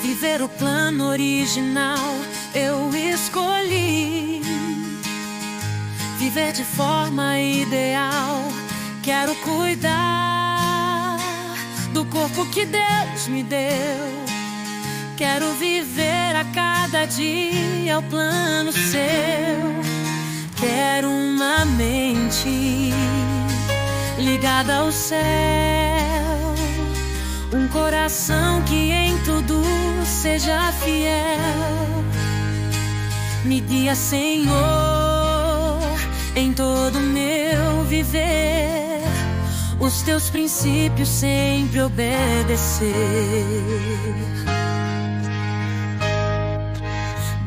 Viver o plano original eu escolhi. Viver de forma ideal, quero cuidar do corpo que Deus me deu. Quero viver a cada dia o plano seu. Quero uma mente ligada ao céu, um coração que em tudo seja fiel. Me guia, Senhor, em todo meu viver, os teus princípios sempre obedecer.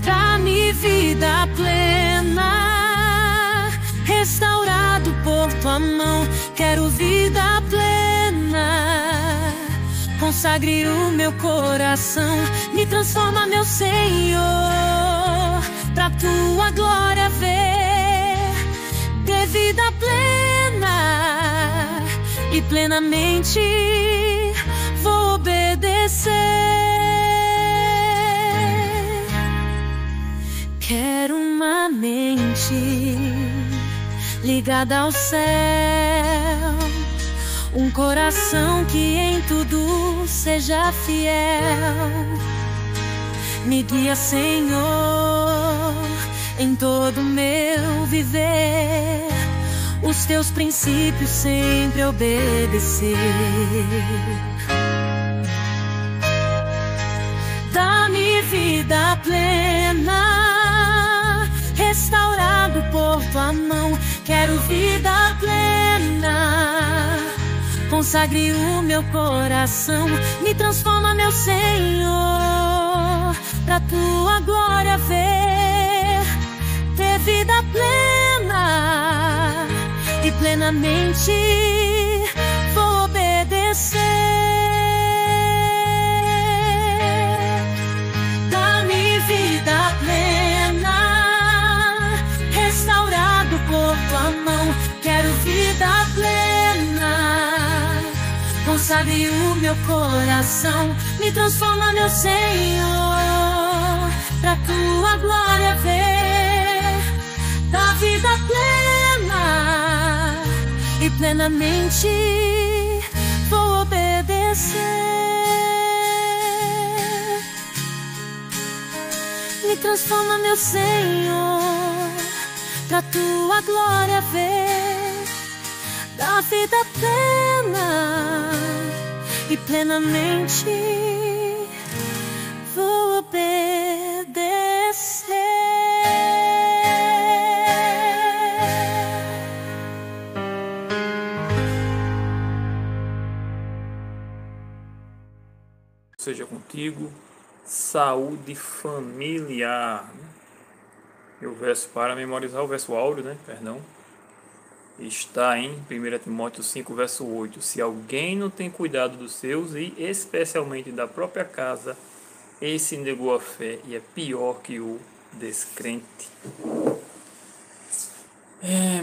Dá-me vida plena, restaurado por tua mão. Quero vida plena, consagre o meu coração. Me transforma, meu Senhor, pra tua glória ver. Dê vida plena e plenamente vou obedecer. Quero uma mente ligada ao céu, um coração que em tudo seja fiel. Me guia, Senhor, em todo meu viver, os teus princípios sempre obedecer. Dá-me vida plena, restaurado por tua mão. Quero vida plena, consagre o meu coração. Me transforma, meu Senhor, pra tua glória ver. Ter vida plena e plenamente vou obedecer. Dá-me vida plena, restaurado por tua mão. Quero vida plena, consagre o meu coração. Me transforma, meu Senhor, pra tua glória ver. Dá vida plena e plenamente vou obedecer. Me transforma, meu Senhor, pra tua glória ver. Dá vida plena e plenamente vou obedecer. Seja contigo, saúde familiar. E o verso para memorizar, o verso áureo, perdão, está em 1 Timóteo 5, verso 8. Se alguém não tem cuidado dos seus e especialmente da própria casa, esse negou a fé e é pior que o descrente.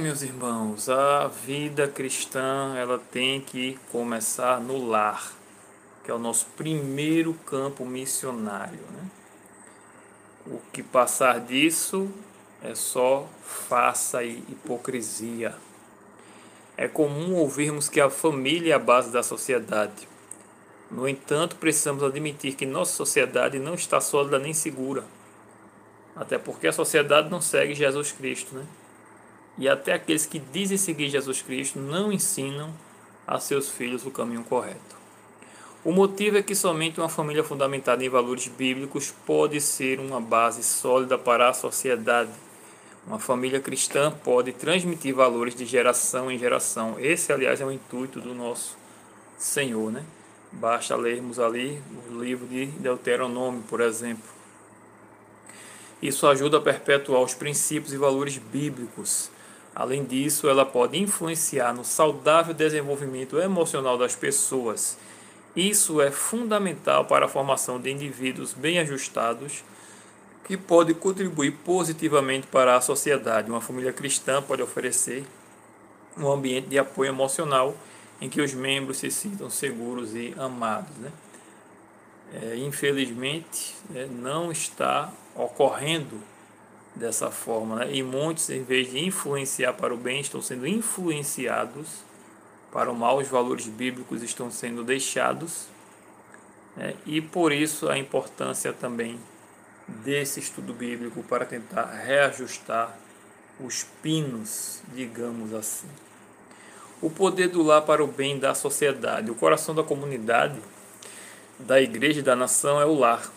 Meus irmãos, a vida cristã ela tem que começar no lar, que é o nosso primeiro campo missionário, O que passar disso é só farsa e hipocrisia. É comum ouvirmos que a família é a base da sociedade. No entanto, precisamos admitir que nossa sociedade não está sólida nem segura. Até porque a sociedade não segue Jesus Cristo, E até aqueles que dizem seguir Jesus Cristo não ensinam a seus filhos o caminho correto. O motivo é que somente uma família fundamentada em valores bíblicos pode ser uma base sólida para a sociedade. Uma família cristã pode transmitir valores de geração em geração. Esse, aliás, é o intuito do nosso Senhor, Basta lermos ali o livro de Deuteronômio, por exemplo. Isso ajuda a perpetuar os princípios e valores bíblicos. Além disso, ela pode influenciar no saudável desenvolvimento emocional das pessoas. Isso é fundamental para a formação de indivíduos bem ajustados, que pode contribuir positivamente para a sociedade. Uma família cristã pode oferecer um ambiente de apoio emocional em que os membros se sintam seguros e amados. infelizmente, não está ocorrendo dessa forma, né? E muitos, em vez de influenciar para o bem, estão sendo influenciados para o mal. Os valores bíblicos estão sendo deixados, né? E por isso a importância também desse estudo bíblico para tentar reajustar os pinos, digamos assim. O poder do lar para o bem da sociedade. O coração da comunidade, da igreja e da nação é o lar.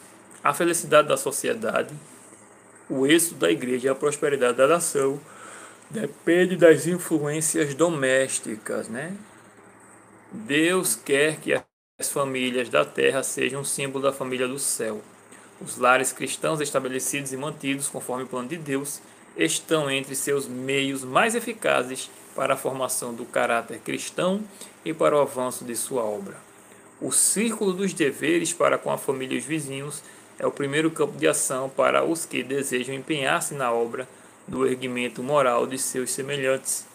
A felicidade da sociedade, o êxito da igreja e a prosperidade da nação depende das influências domésticas, né? Deus quer que as famílias da terra sejam um símbolo da família do céu. Os lares cristãos estabelecidos e mantidos conforme o plano de Deus estão entre seus meios mais eficazes para a formação do caráter cristão e para o avanço de sua obra. O círculo dos deveres para com a família e os vizinhos é o primeiro campo de ação para os que desejam empenhar-se na obra do erguimento moral de seus semelhantes.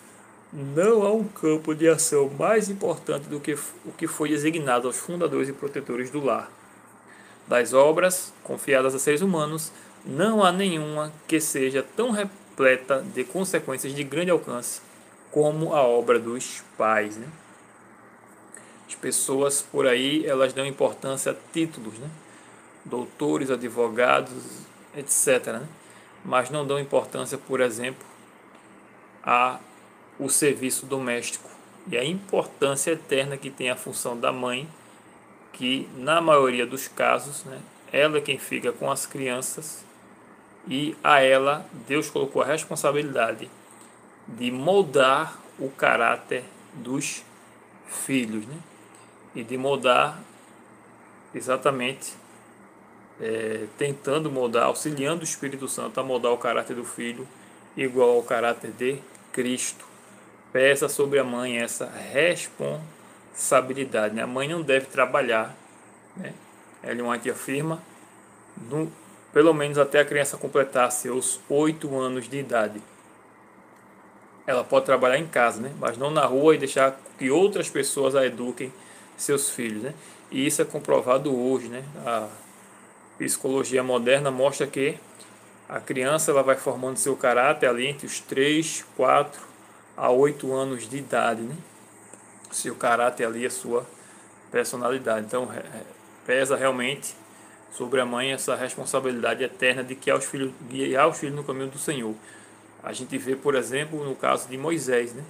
Não há um campo de ação mais importante do que o que foi designado aos fundadores e protetores do lar. Das obras confiadas a seres humanos, não há nenhuma que seja tão repleta de consequências de grande alcance como a obra dos pais, né? As pessoas por aí, elas dão importância a títulos, né? Doutores, advogados, etc., né? Mas não dão importância, por exemplo, ao serviço doméstico e a importância eterna que tem a função da mãe, que na maioria dos casos, né, ela é quem fica com as crianças, e a ela Deus colocou a responsabilidade de moldar o caráter dos filhos, né? E de moldar exatamente, tentando moldar, auxiliando o Espírito Santo a moldar o caráter do filho igual ao caráter de Cristo. Pesa sobre a mãe essa responsabilidade, né? A mãe não deve trabalhar, né? Ellen White afirma, pelo menos até a criança completar seus 8 anos de idade. Ela pode trabalhar em casa, né? Mas não na rua e deixar que outras pessoas a eduquem seus filhos, né? E isso é comprovado hoje, né? A psicologia moderna mostra que a criança ela vai formando seu caráter ali entre os 3, 4 a 8 anos de idade, né? Seu caráter ali, a sua personalidade. Então, pesa realmente sobre a mãe essa responsabilidade eterna de guiar os filhos no caminho do Senhor. A gente vê, por exemplo, no caso de Moisés, né?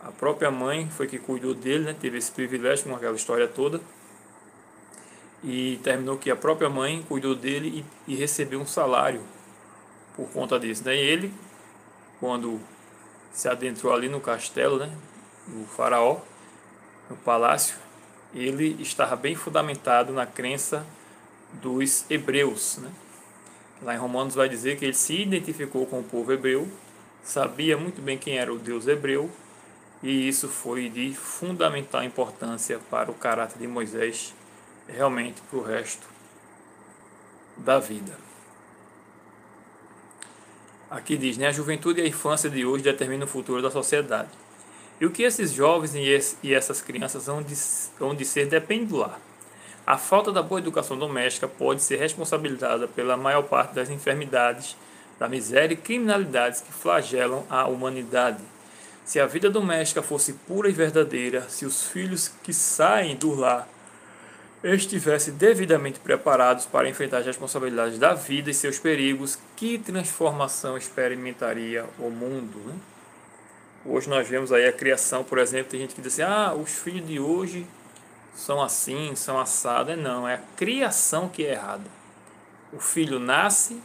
A própria mãe foi que cuidou dele, né? Teve esse privilégio com aquela história toda. E terminou que a própria mãe cuidou dele e recebeu um salário por conta disso, né? E ele, quando se adentrou ali no castelo, né, do faraó, no palácio, ele estava bem fundamentado na crença dos hebreus, né? Lá em Romanos vai dizer que ele se identificou com o povo hebreu, sabia muito bem quem era o Deus hebreu, e isso foi de fundamental importância para o caráter de Moisés, realmente para o resto da vida. Aqui diz, né, a juventude e a infância de hoje determinam o futuro da sociedade. E o que esses jovens e essas crianças vão de ser depende do lar. A falta da boa educação doméstica pode ser responsabilizada pela maior parte das enfermidades, da miséria e criminalidades que flagelam a humanidade. Se a vida doméstica fosse pura e verdadeira, se os filhos que saem do lar estivessem devidamente preparados para enfrentar as responsabilidades da vida e seus perigos, que transformação experimentaria o mundo, né? Hoje nós vemos aí a criação, por exemplo, tem gente que diz assim, os filhos de hoje são assim, são assados. Não, é a criação que é errada. O filho nasce,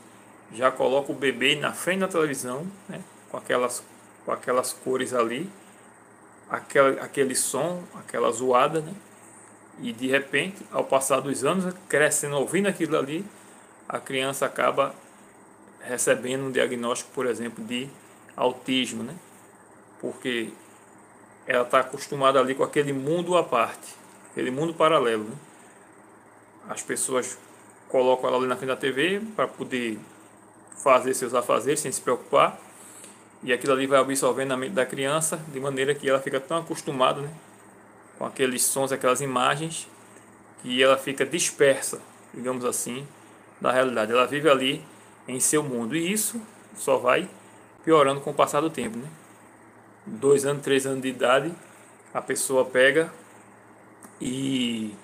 já coloca o bebê na frente da televisão, né, com aquelas cores ali, aquele som, aquela zoada, né? E de repente, ao passar dos anos, crescendo, ouvindo aquilo ali, a criança acaba recebendo um diagnóstico, por exemplo, de autismo, né? Porque ela está acostumada ali com aquele mundo à parte, aquele mundo paralelo, né? As pessoas colocam ela ali na frente da TV para poder fazer seus afazeres sem se preocupar, e aquilo ali vai absorvendo na mente da criança, de maneira que ela fica tão acostumada, né, com aqueles sons, aquelas imagens, que ela fica dispersa, digamos assim, da realidade. Ela vive ali em seu mundo, e isso só vai piorando com o passar do tempo, né? 2 anos, 3 anos de idade, a pessoa pega e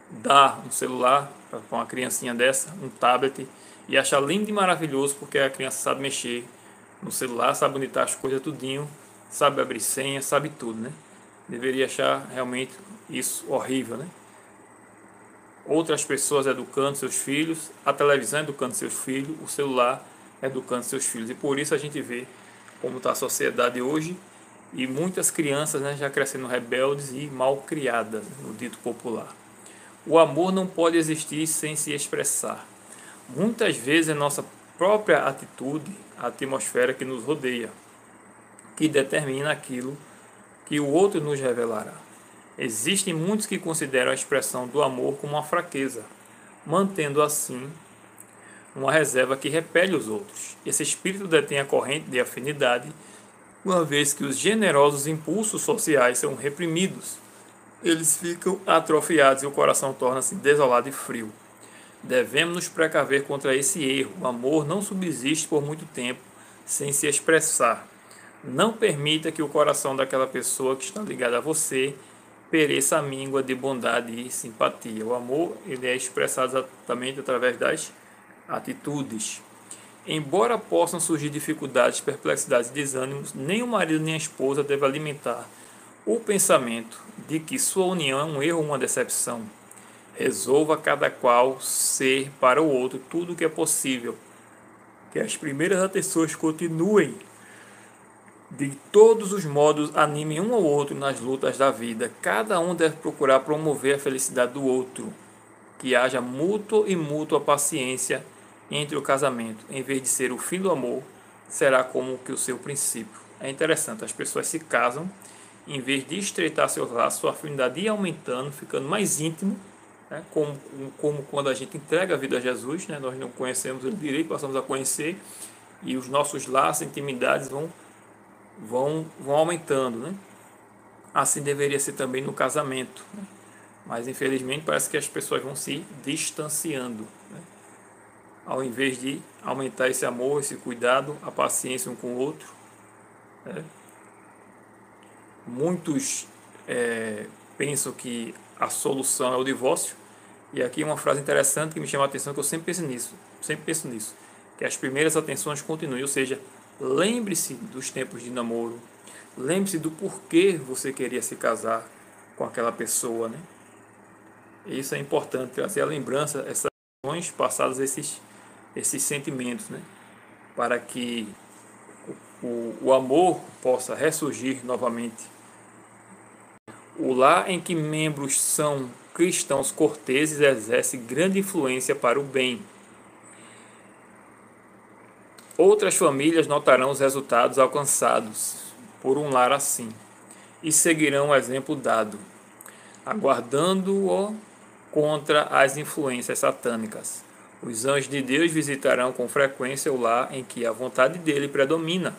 dá um celular para uma criancinha dessa, um tablet, e acha lindo e maravilhoso porque a criança sabe mexer no celular, sabe onde está as coisas tudinho, sabe abrir senha, sabe tudo, né? Deveria achar realmente isso horrível, né? Outras pessoas educando seus filhos, a televisão educando seus filhos, o celular educando seus filhos. E por isso a gente vê como está a sociedade hoje, e muitas crianças, né, já crescendo rebeldes e mal criadas, no dito popular. O amor não pode existir sem se expressar. Muitas vezes é nossa própria atitude, a atmosfera que nos rodeia, que determina aquilo que o outro nos revelará. Existem muitos que consideram a expressão do amor como uma fraqueza, mantendo assim uma reserva que repele os outros. Esse espírito detém a corrente de afinidade, uma vez que os generosos impulsos sociais são reprimidos. Eles ficam atrofiados e o coração torna-se desolado e frio. Devemos nos precaver contra esse erro. O amor não subsiste por muito tempo sem se expressar. Não permita que o coração daquela pessoa que está ligada a você pereça a míngua de bondade e simpatia. O amor, ele é expressado exatamente através das atitudes. Embora possam surgir dificuldades, perplexidades e desânimos, nem o marido nem a esposa devem alimentar o pensamento de que sua união é um erro ou uma decepção. Resolva cada qual ser para o outro tudo o que é possível. Que as primeiras atenções continuem. De todos os modos, animem um ao outro nas lutas da vida. Cada um deve procurar promover a felicidade do outro. Que haja mútua paciência entre o casamento. Em vez de ser o fim do amor, será como que o seu princípio. É interessante, as pessoas se casam, em vez de estreitar seus laços, sua afinidade ia aumentando, ficando mais íntimo, né? Como quando a gente entrega a vida a Jesus, né? Nós não conhecemos ele direito, passamos a conhecer, e os nossos laços, intimidades vão aumentando, né? Assim deveria ser também no casamento, né? Mas infelizmente parece que as pessoas vão se distanciando, né? Ao invés de aumentar esse amor, esse cuidado, a paciência um com o outro, né? Muitos pensam que a solução é o divórcio, e aqui uma frase interessante que me chama a atenção, que eu sempre penso nisso, que as primeiras atenções continuem, ou seja, lembre-se dos tempos de namoro, lembre-se do porquê você queria se casar com aquela pessoa, né? E isso é importante, trazer a lembrança, essas ações passadas, esses sentimentos, né? Para que o amor possa ressurgir novamente. O lar em que membros são cristãos corteses exerce grande influência para o bem. Outras famílias notarão os resultados alcançados por um lar assim e seguirão o exemplo dado, aguardando-o contra as influências satânicas. Os anjos de Deus visitarão com frequência o lar em que a vontade dele predomina.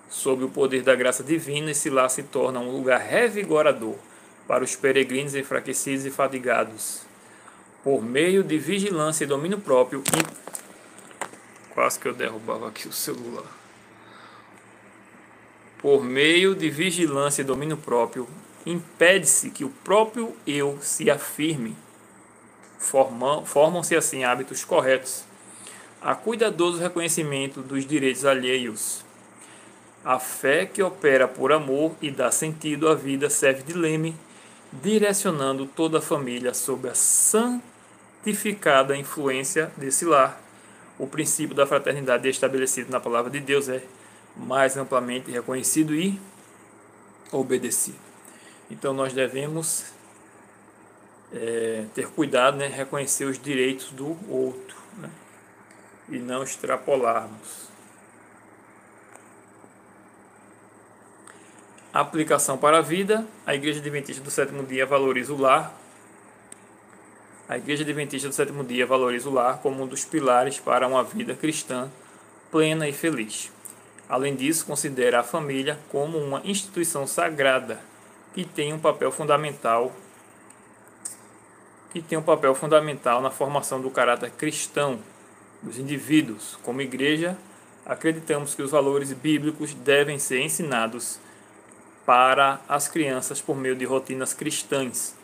Sob o poder da graça divina, esse lar se torna um lugar revigorador para os peregrinos enfraquecidos e fadigados. Por meio de vigilância e domínio próprio, quase que eu derrubava aqui o celular. Por meio de vigilância e domínio próprio, impede-se que o próprio eu se afirme. Formam-se assim hábitos corretos. Há cuidadoso reconhecimento dos direitos alheios. A fé que opera por amor e dá sentido à vida serve de leme, direcionando toda a família sob a santificada influência desse lar. O princípio da fraternidade estabelecido na palavra de Deus é mais amplamente reconhecido e obedecido. Então nós devemos ter cuidado, né? Reconhecer os direitos do outro, né? E não extrapolarmos. Aplicação para a vida. A Igreja Adventista do Sétimo Dia valoriza o lar. A Igreja Adventista do Sétimo Dia valoriza o lar como um dos pilares para uma vida cristã plena e feliz. Além disso, considera a família como uma instituição sagrada que tem um papel fundamental e tem um papel fundamental na formação do caráter cristão dos indivíduos. Como igreja, acreditamos que os valores bíblicos devem ser ensinados para as crianças por meio de rotinas cristãs,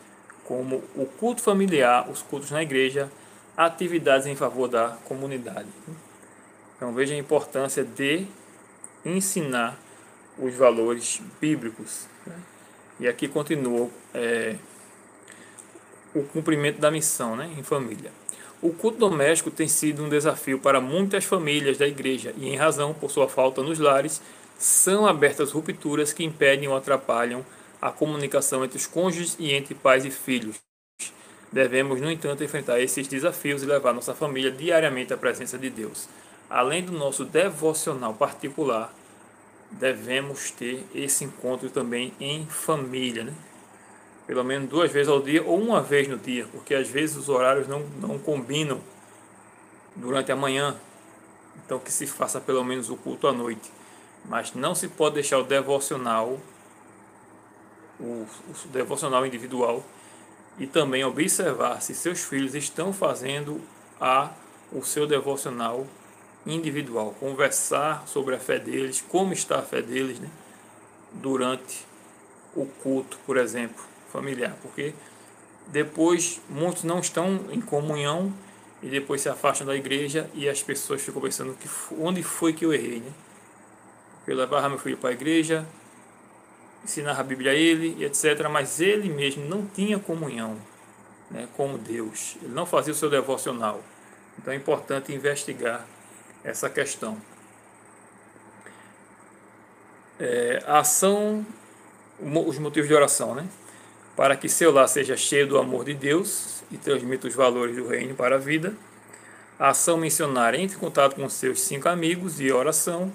como o culto familiar, os cultos na igreja, atividades em favor da comunidade. Então veja a importância de ensinar os valores bíblicos. E aqui continua o cumprimento da missão, em família. O culto doméstico tem sido um desafio para muitas famílias da igreja e, em razão por sua falta nos lares, são abertas rupturas que impedem ou atrapalham a comunicação entre os cônjuges e entre pais e filhos. Devemos, no entanto, enfrentar esses desafios e levar nossa família diariamente à presença de Deus. Além do nosso devocional particular, devemos ter esse encontro também em família, Pelo menos 2 vezes ao dia ou uma vez no dia, porque às vezes os horários não combinam durante a manhã, então que se faça pelo menos o culto à noite. Mas não se pode deixar o devocional individual, e também observar se seus filhos estão fazendo o seu devocional individual, conversar sobre a fé deles, como está a fé deles, durante o culto, por exemplo, familiar, porque depois muitos não estão em comunhão e depois se afastam da igreja e as pessoas ficam pensando onde foi que eu errei, Eu levava meu filho para a igreja, ensinava a Bíblia a ele e etc, mas ele mesmo não tinha comunhão, com Deus, ele não fazia o seu devocional. Então é importante investigar essa questão. A ação, os motivos de oração, Para que seu lar seja cheio do amor de Deus e transmita os valores do reino para a vida. A ação missionária, entre em contato com seus 5 amigos e oração,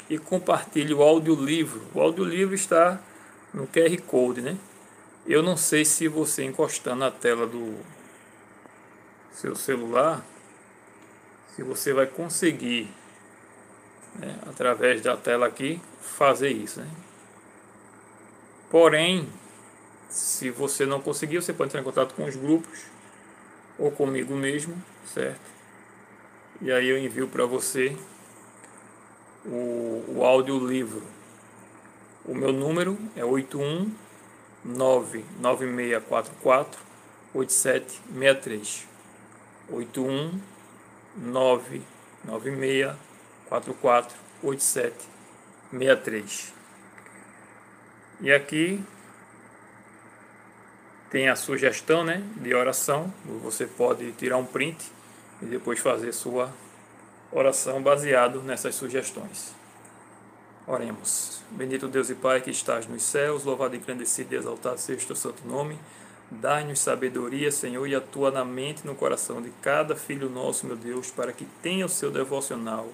e compartilhe o audiolivro. O audiolivro está no QR Code, Eu não sei se você encostando na tela do seu celular, se você vai conseguir, através da tela aqui, fazer isso, Porém, se você não conseguir, você pode entrar em contato com os grupos ou comigo mesmo, certo? E aí eu envio para você o audiolivro. O meu número é 81996448763. 81996448763. E aqui tem a sugestão, de oração. Você pode tirar um print e depois fazer sua oração baseado nessas sugestões. Oremos. Bendito Deus e Pai que estás nos céus, louvado, engrandecido e exaltado seja o teu santo nome. Dai-nos sabedoria, Senhor, e atua na mente e no coração de cada filho nosso, meu Deus, para que tenha o seu devocional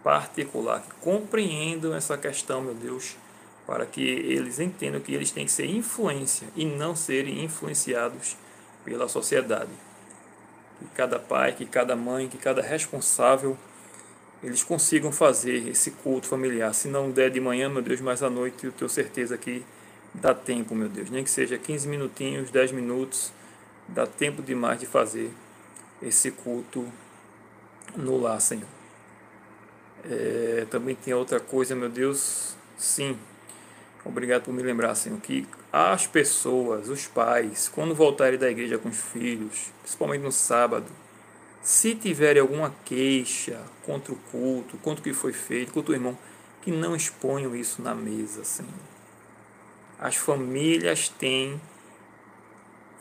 particular, que compreendam essa questão, meu Deus, para que eles entendam que eles têm que ser influência e não serem influenciados pela sociedade. Que cada pai, que cada mãe, que cada responsável, eles consigam fazer esse culto familiar. Se não der de manhã, meu Deus, mas à noite, eu tenho certeza que dá tempo, meu Deus. Nem que seja 15 minutinhos, 10 minutos, dá tempo demais de fazer esse culto no lar, Senhor. Também tem outra coisa, meu Deus, sim. Obrigado por me lembrar, Senhor, que as pessoas, os pais, quando voltarem da igreja com os filhos, principalmente no sábado, se tiverem alguma queixa contra o culto, contra o que foi feito, contra o irmão, que não exponham isso na mesa, Senhor. As famílias têm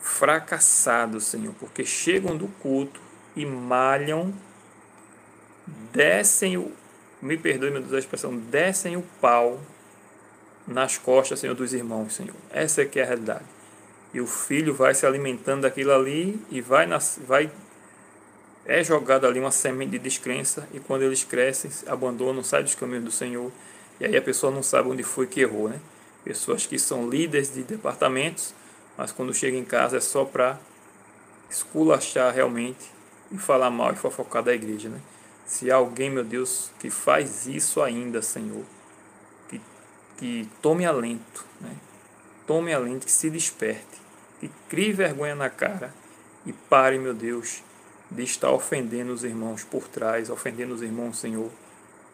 fracassado, Senhor, porque chegam do culto e malham, me perdoe, meu Deus, a expressão, descem o pau nas costas, Senhor, dos irmãos, Senhor. Essa é que é a realidade. E o filho vai se alimentando daquilo ali e é jogada ali uma semente de descrença, e quando eles crescem, abandonam, saem dos caminhos do Senhor, e aí a pessoa não sabe onde foi que errou, Pessoas que são líderes de departamentos, mas quando chega em casa é só para esculachar realmente e falar mal e fofocar da igreja, Se há alguém, meu Deus, que faz isso ainda, Senhor, que tome alento, Tome alento, que se desperte, que crie vergonha na cara E pare, meu Deus, de estar ofendendo os irmãos por trás, ofendendo os irmãos, Senhor,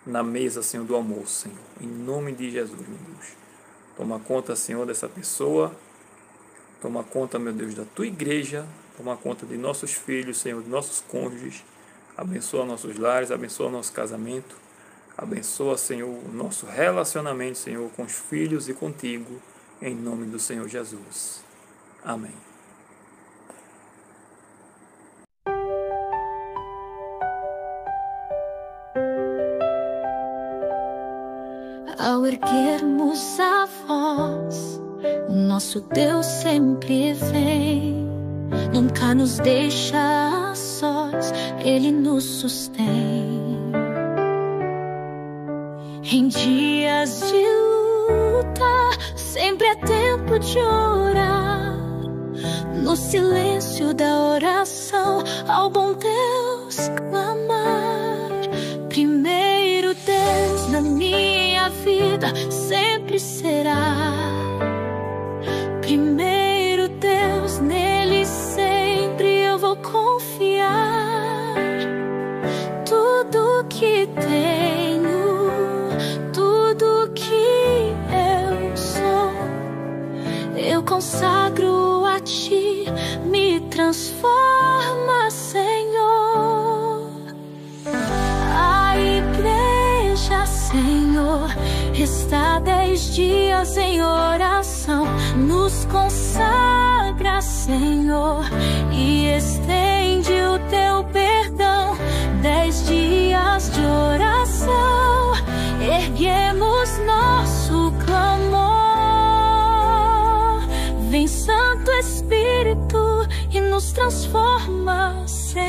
na mesa, Senhor, do almoço, Senhor. Em nome de Jesus, meu Deus. Toma conta, Senhor, dessa pessoa. Toma conta, meu Deus, da tua igreja. Toma conta de nossos filhos, Senhor, de nossos cônjuges. Abençoa nossos lares, abençoa nosso casamento. Abençoa, Senhor, o nosso relacionamento, Senhor, com os filhos e contigo. Em nome do Senhor Jesus. Amém. Ao erguermos a voz, nosso Deus sempre vem, nunca nos deixa a sós, Ele nos sustém. Em dias de luta, sempre é tempo de orar. No silêncio da oração, ao bom Deus clamar. Primeiro Deus na minha vida sempre será. Primeiro Deus, nele sempre eu vou confiar. Tudo que tenho, tudo que eu sou, eu consagro a ti, me transforma, Senhor. A igreja, Senhor, está 10 dias em oração, nos consagra, Senhor, e estende o teu perdão. 10 dias de oração, erguemos nosso clamor. Vem Santo Espírito e nos transforma, Senhor.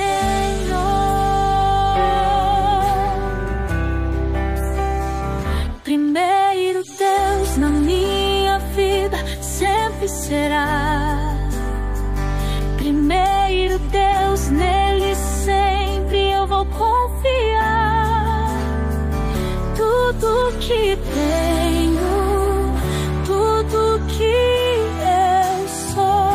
Primeiro Deus na minha vida sempre será. Primeiro Deus, nele sempre eu vou confiar. Tudo que tenho, tudo que eu sou,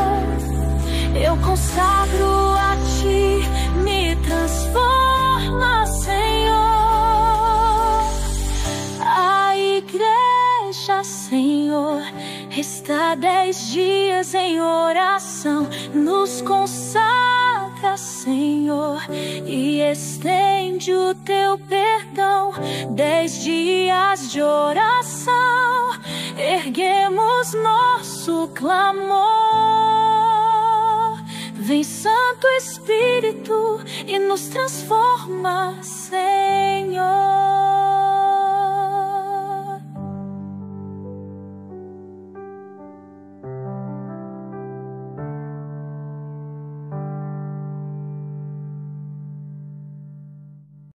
eu consagro a ti, me transforma, Senhor. A igreja, Senhor, está 10 dias em oração, nos consagra, Senhor, e estende o teu perdão. 10 dias de oração, erguemos nosso clamor. Vem Santo Espírito e nos transforma, Senhor.